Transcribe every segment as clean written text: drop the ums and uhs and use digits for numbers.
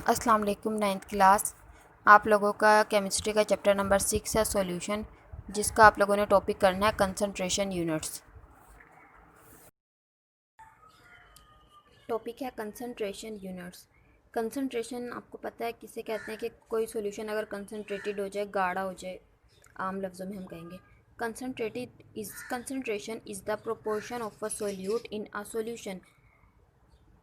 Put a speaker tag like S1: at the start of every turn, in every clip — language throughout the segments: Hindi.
S1: अस्सलाम वालेकुम। 9th क्लास आप लोगों का केमिस्ट्री का चैप्टर नंबर 6 है सॉल्यूशन, जिसका आप लोगों ने टॉपिक करना है कंसंट्रेशन यूनिट्स। टॉपिक है कंसंट्रेशन यूनिट्स। कंसंट्रेशन आपको पता है किसे कहते हैं कि कोई सॉल्यूशन अगर कंसंट्रेटेड हो जाए, गाढ़ा हो जाए, आम लफ्ज़ों में हम कहेंगे concentration is the proportion of a solute in a solution.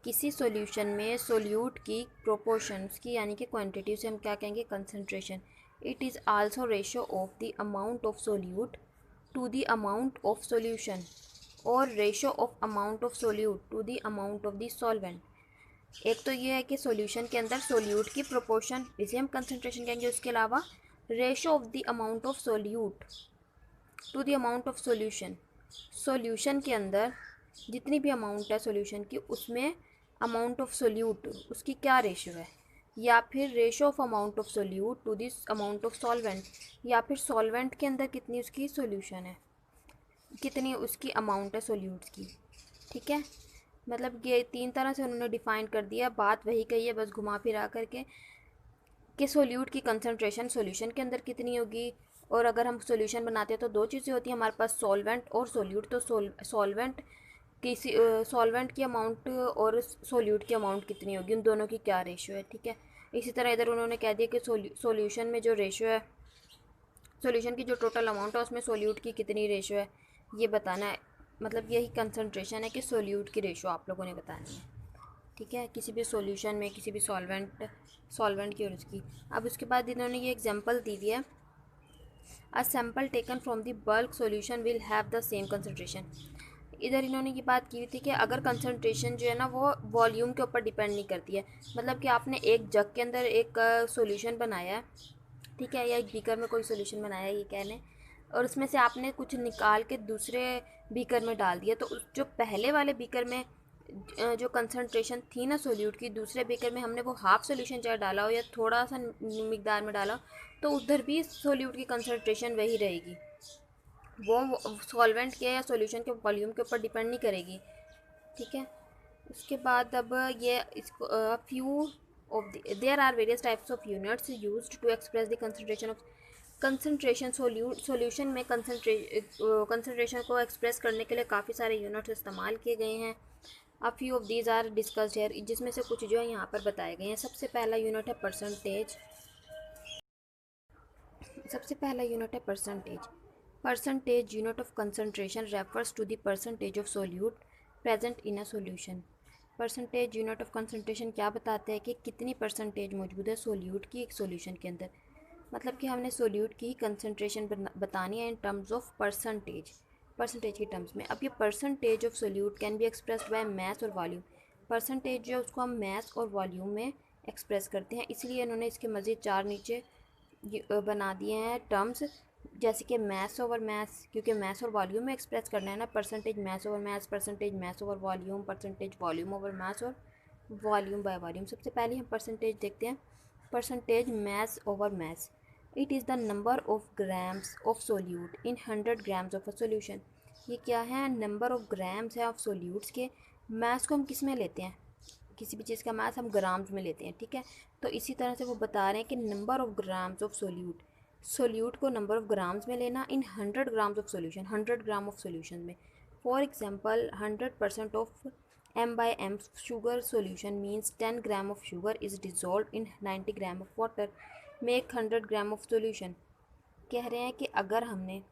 S1: किसी सॉल्यूशन में सोल्यूट की प्रोपोर्शन, उसकी यानी कि क्वांटिटी, से हम क्या कहेंगे? Concentration. It is also ratio of the amount of solute to the amount of solution और ratio of amount of solute to the amount of the solvent. एक तो ये है कि सॉल्यूशन के अंदर सोल्यूट की प्रोपोर्शन, इसे हम कंसंट्रेशन कहेंगे। उसके अलावा ratio of the amount of solute to the amount of solution. Solution के अंदर जितनी भी अमाउंट है सॉल्यूशन की, उसमें अमाउंट ऑफ सोल्यूट उसकी क्या रेशो है, या फिर ratio of amount of solute to this amount of solvent, या फिर सॉल्वेंट के अंदर कितनी उसकी सॉल्यूशन है, कितनी उसकी अमाउंट है सोल्यूट्स की। ठीक है, मतलब ये तीन तरह से उन्होंने डिफ़ाइन कर दिया। बात वही कही है, बस घुमा फिरा करके, कि सोल्यूट की कंसंट्रेशन सॉल्यूशन के अंदर कितनी होगी। और अगर हम सॉल्यूशन बनाते हैं तो दो चीज़ें होती हैं हमारे पास, सॉल्वेंट और सोल्यूट। तो सॉल्वेंट किसी सॉल्वेंट की अमाउंट और सोल्यूट की अमाउंट कितनी होगी, उन दोनों की क्या रेशो है। ठीक है, इसी तरह इधर उन्होंने कह दिया कि सॉल्यूशन में जो रेशो है, सॉल्यूशन की जो टोटल अमाउंट है उसमें सोल्यूट की कितनी रेशो है, ये बताना है। मतलब यही कंसंट्रेशन है कि सोल्यूट की रेशो आप लोगों ने बतानी है। ठीक है, किसी भी सॉल्यूशन में, किसी भी सॉल्वेंट की और उसकी। अब उसके बाद इन्होंने ये एग्जांपल दी हुई है, a sample taken from the bulk solution will have the same concentration. इधर इन्होंने ये बात की हुई थी कि अगर कंसंट्रेशन जो है ना वो वॉल्यूम के ऊपर डिपेंड नहीं करती है। मतलब कि आपने एक जग के अंदर एक सॉल्यूशन बनाया है, ठीक है, या एक बीकर में कोई सॉल्यूशन बनाया है ये कह लें, और उसमें से आपने कुछ निकाल के दूसरे बीकर में डाल दिया, तो उस जो पहले वाले बीकर में जो कंसंट्रेशन थी ना सोल्यूट की, दूसरे बीकर में हमने वो हाफ सोल्यूशन चाहे डाला हो या थोड़ा सा मिकदार में डाला हो, तो उधर भी सोल्यूट की कंसंट्रेशन वही रहेगी। वो सॉल्वेंट के या सॉल्यूशन के वॉल्यूम के ऊपर डिपेंड नहीं करेगी। ठीक है, उसके बाद अब ये इसको few of there are various types of units used to express the concentration of concentration. Solution में कंसंट्रेशन को एक्सप्रेस करने के लिए काफ़ी सारे यूनिट्स इस्तेमाल किए गए हैं। A few of these are discussed here, जिसमें से कुछ जो है यहाँ पर बताए गए हैं। सबसे पहला यूनिट है परसेंटेज। सबसे पहला यूनिट है percentage. Percentage unit of concentration refers to the percentage of solute present in a solution. Percentage unit of concentration क्या बताते हैं कि कितनी परसेंटेज मौजूद है सोल्यूट की एक सॉल्यूशन के अंदर। मतलब कि हमने सोल्यूट की कंसंट्रेशन बतानी है in terms of percentage, percentage के टर्म्स में। अब ये percentage of solute can be expressed by mass और वॉल्यूम। परसेंटेज जो है उसको हम मैस और वॉल्यूम में एक्सप्रेस करते हैं, इसलिए इन्होंने इसके मज़ीद चार नीचे बना दिए हैं टर्म्स, जैसे कि मैस ओवर मैस, क्योंकि मैस और वॉल्यूम में एक्सप्रेस करना है ना। Percentage mass over mass, percentage mass over volume, percentage volume over mass और वॉल्यूम बाय वॉल्यूम। सबसे पहले हम परसेंटेज देखते हैं। Percentage mass over mass, it is the number of grams of solute in 100 grams of a solution. ये क्या है? नंबर ऑफ ग्राम्स है ऑफ सोल्यूट्स के। मैस को हम किस में लेते हैं? किसी भी चीज़ का मास हम ग्राम्स में लेते हैं। ठीक है, तो इसी तरह से वो बता रहे हैं कि number of grams of solute, solute को नंबर ऑफ ग्राम्स में लेना in 100 grams of solution, 100 gram of solution में। For example 100% of m/m sugar solution means 10 gram of sugar is dissolve in 90 gram of water make 100 gram of solution. कह रहे हैं कि अगर हमें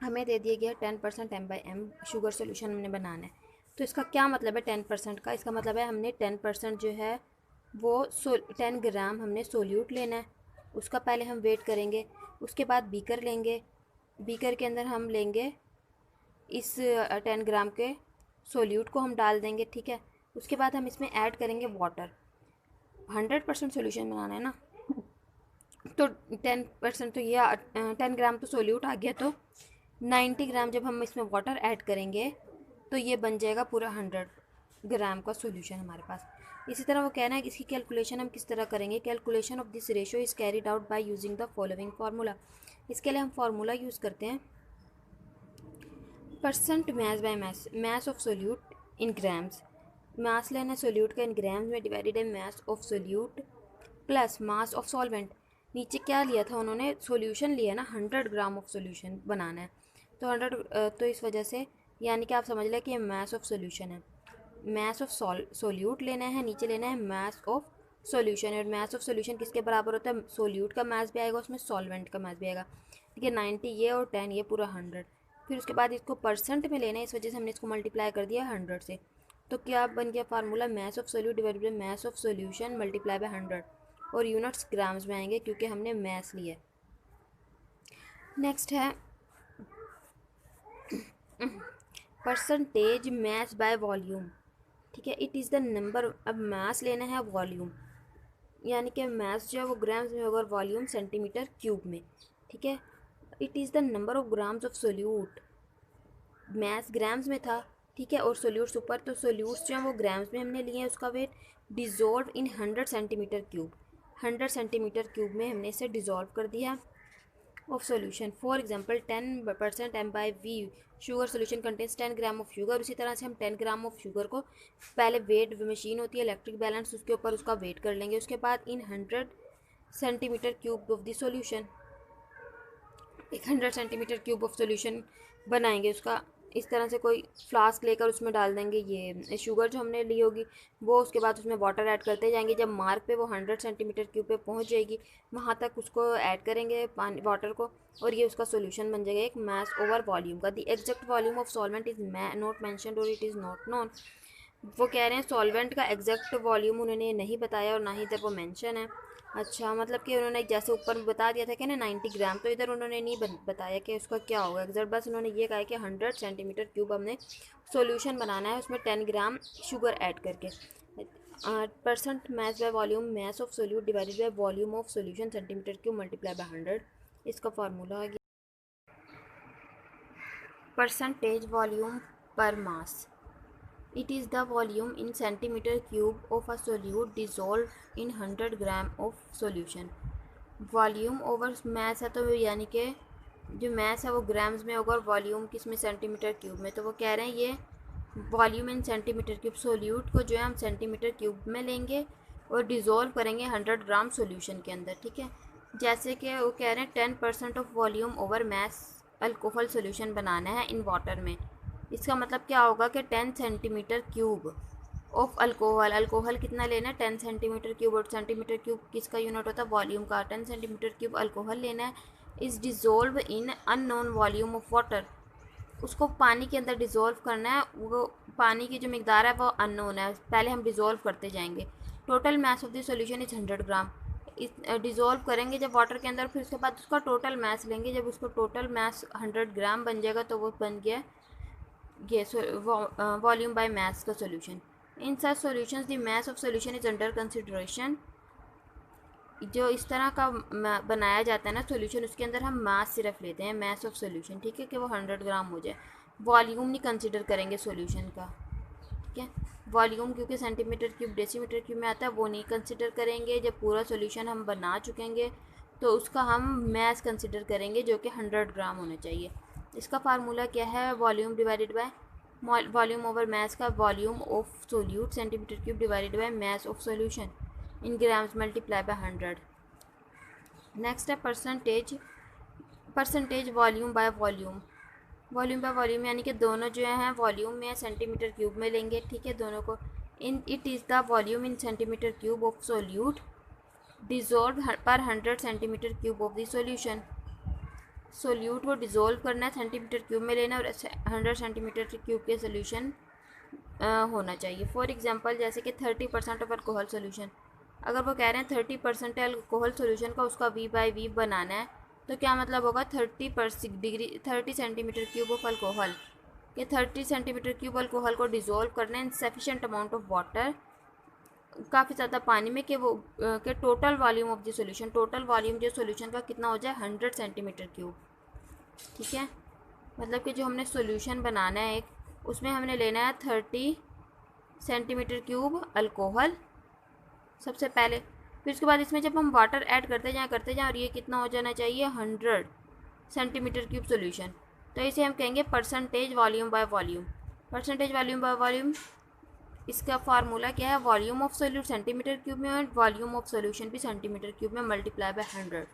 S1: दे दिया गया 10% m/m शुगर सोल्यूशन हमने बनाना है, तो इसका क्या मतलब है 10% का? इसका मतलब है हमने 10% जो है वो 10 ग्राम हमने सोल्यूट लेना है। उसका पहले हम वेट करेंगे, उसके बाद बीकर लेंगे, बीकर के अंदर हम लेंगे इस 10 ग्राम के सोल्यूट को हम डाल देंगे। ठीक है, उसके बाद हम इसमें ऐड करेंगे वाटर। 100% सोल्यूशन बनाना है ना, तो 10% तो ये 10 ग्राम तो सोल्यूट आ गया, तो 90 ग्राम जब हम इसमें वाटर ऐड करेंगे तो ये बन जाएगा पूरा 100 ग्राम का सोल्यूशन हमारे पास। इसी तरह वो कहना है कि इसकी कैलकुलेशन हम किस तरह करेंगे। Calculation of this ratio is carried out by using the following formula. इसके लिए हम फार्मूला यूज़ करते हैं, percent mass by mass, mass of solute in grams. Mass लेना सोल्यूट का इन ग्राम्स में, डिवाइडेड है mass of solute plus mass of solvent. नीचे क्या लिया था उन्होंने, सॉल्यूशन लिया ना, 100 ग्राम ऑफ सॉल्यूशन बनाना है, तो 100, तो इस वजह से यानी कि आप समझ लें कि ये मास ऑफ सॉल्यूशन है। मास ऑफ सोल्यूट लेना है, नीचे लेना है मास ऑफ सॉल्यूशन। और मास ऑफ सॉल्यूशन किसके बराबर होता है, सोल्यूट का मास भी आएगा उसमें, सॉल्वेंट का मास भी आएगा। ठीक है, 90 ये और 10 ये, पूरा 100। फिर उसके बाद इसको परसेंट में लेना है, इस वजह से हमने इसको मल्टीप्लाई कर दिया 100 से। तो क्या बन गया formula, mass of solute divided by mass of solution multiply by 100, और यूनिट्स ग्राम्स में आएंगे क्योंकि हमने मास लिया। नेक्स्ट है परसेंटेज मास बाय वॉल्यूम। ठीक है, इट इज़ द नंबर, अब मास लेना है वॉल्यूम, यानी कि मास जो है वो ग्राम्स में होगा और वॉल्यूम सेंटीमीटर क्यूब में। ठीक है, it is the number of grams of solute, mass grams में था। ठीक है, और सोल्यूट्स ऊपर, तो सोल्यूट्स जो हैं वो ग्राम्स में हमने लिए हैं, उसका weight dissolve in 100 centimetre cube, 100 centimetre cube में हमने इसे डिज़ोल्व कर दिया of solution. For example 10% M/V sugar solution contains 10 gram of sugar. उसी तरह से हम 10 ग्राम ऑफ शुगर को पहले वेट मशीन होती है इलेक्ट्रिक बैलेंस, उसके ऊपर उसका वेट कर लेंगे। उसके बाद इन 100 centimetre cube of the solution, एक 100 सेंटीमीटर क्यूब ऑफ सॉल्यूशन बनाएंगे उसका। इस तरह से कोई फ्लास्क लेकर उसमें डाल देंगे ये शुगर जो हमने ली होगी वो, उसके बाद उसमें वाटर ऐड करते जाएंगे। जब मार्क पे वो 100 सेंटीमीटर क्यूब पे पहुंच जाएगी, वहाँ तक उसको ऐड करेंगे पानी वाटर को, और ये उसका सोल्यूशन बन जाएगा एक मास ओवर वॉल्यूम का। The exact volume of solvent is not mentioned और इट इज़ नॉट नोन। वो कह रहे हैं सॉल्वेंट का एग्जैक्ट वॉल्यूम उन्होंने नहीं बताया और ना ही इधर वो मेंशन है। अच्छा, मतलब कि उन्होंने जैसे ऊपर बता दिया था कि ना 90 ग्राम, तो इधर उन्होंने नहीं बताया कि उसका क्या होगा एग्जैक्ट, बस उन्होंने ये कहा कि 100 सेंटीमीटर क्यूब हमने सॉल्यूशन बनाना है, उसमें 10 ग्राम शुगर ऐड करके। Percent mass by volume, mass of solute divided by volume of solution centimetre cube multiply by 100, इसका फार्मूला आ गया परसेंटेज वॉल्यूम पर मास। It is the volume in centimeter cube of a solute dissolved in 100 gram of solution। Volume over mass है, तो यानी कि जो मास है वो ग्राम्स में होगा और वॉल्यूम किस में, सेंटीमीटर क्यूब में। तो वो कह रहे हैं ये वॉल्यूम इन सेंटीमीटर क्यूब, सोल्यूट को जो है हम सेंटीमीटर क्यूब में लेंगे और डिज़ोल्व करेंगे 100 ग्राम सोल्यूशन के अंदर। ठीक है, जैसे कि वो कह रहे हैं 10% of volume over mass alcohol solution बनाना है इन वाटर में। इसका मतलब क्या होगा कि 10 centimetre cube of alcohol, alcohol कितना लेना है 10 सेंटीमीटर क्यूब, और सेंटीमीटर क्यूब किसका यूनिट होता है, वॉल्यूम का। 10 सेंटीमीटर क्यूब अल्कोहल लेना है, is dissolve in unknown volume of water, उसको पानी के अंदर डिज़ोल्व करना है। वो पानी की जो मिकदार है वो अननोन है, पहले हम डिज़ोल्व करते जाएंगे। Total mass of the solution is 100 gram. Dissolve करेंगे जब वाटर के अंदर, फिर उसके बाद उसका टोटल मास लेंगे। जब उसको टोटल मास 100 ग्राम बन जाएगा तो वो बन गया ये वॉल्यूम बाय मास का solution. In such solutions the mass of solution is under consideration. जो इस तरह का बनाया जाता है ना सॉल्यूशन, उसके अंदर हम मास सिर्फ लेते हैं, मास ऑफ सॉल्यूशन। ठीक है, कि वो 100 ग्राम हो जाए, वॉल्यूम नहीं कंसिडर करेंगे सॉल्यूशन का। ठीक है, वॉल्यूम क्योंकि सेंटीमीटर क्यूब डेसीमीटर क्यूब में आता है वो नहीं कंसिडर करेंगे। जब पूरा सॉल्यूशन हम बना चुकेंगे तो उसका हम मास कंसिडर करेंगे जो कि 100 ग्राम होना चाहिए। इसका फार्मूला क्या है, volume divided by volume over mass का, volume of solute centimetre cube divided by mass of solution in grams multiply by 100। Next है percentage volume by volume. Volume by volume यानी कि दोनों जो हैं वॉल्यूम में सेंटीमीटर क्यूब में लेंगे। ठीक है, दोनों को। In it is the volume in centimetre cube of solute dissolve पर 100 centimetre cube of the solution. Solute को डिज़ोल्व करना है, सेंटीमीटर क्यूब में लेना और 100 सेंटीमीटर क्यूब के सोल्यूशन होना चाहिए। फॉर एग्जांपल जैसे कि 30% ऑफ अल्कोहल सोल्यूशन, अगर वो कह रहे हैं 30% अल्कोहल सोल्यूशन का उसका V/V बनाना है, तो क्या मतलब होगा 30 सेंटीमीटर क्यूब ऑफ अल्कोहल कि 30 सेंटीमीटर क्यूब अल्कोहल को डिज़ोल्व करना है इन सफिशेंट अमाउंट ऑफ वाटर, काफ़ी ज़्यादा पानी में, कि वो के total volume of the solution, total volume जो सॉल्यूशन का कितना हो जाए 100 सेंटीमीटर क्यूब। ठीक है, मतलब कि जो हमने सॉल्यूशन बनाना है एक, उसमें हमने लेना है 30 सेंटीमीटर क्यूब अल्कोहल सबसे पहले। फिर उसके बाद इसमें जब हम वाटर ऐड करते जाएँ और ये कितना हो जाना चाहिए 100 सेंटीमीटर क्यूब सॉल्यूशन, तो इसे हम कहेंगे percentage volume by volume. Percentage volume by volume इसका फार्मूला क्या है, volume of solute centimetre cube में और वॉल्यूम ऑफ सोल्यूशन भी सेंटीमीटर क्यूब में मल्टीप्लाई बाय 100।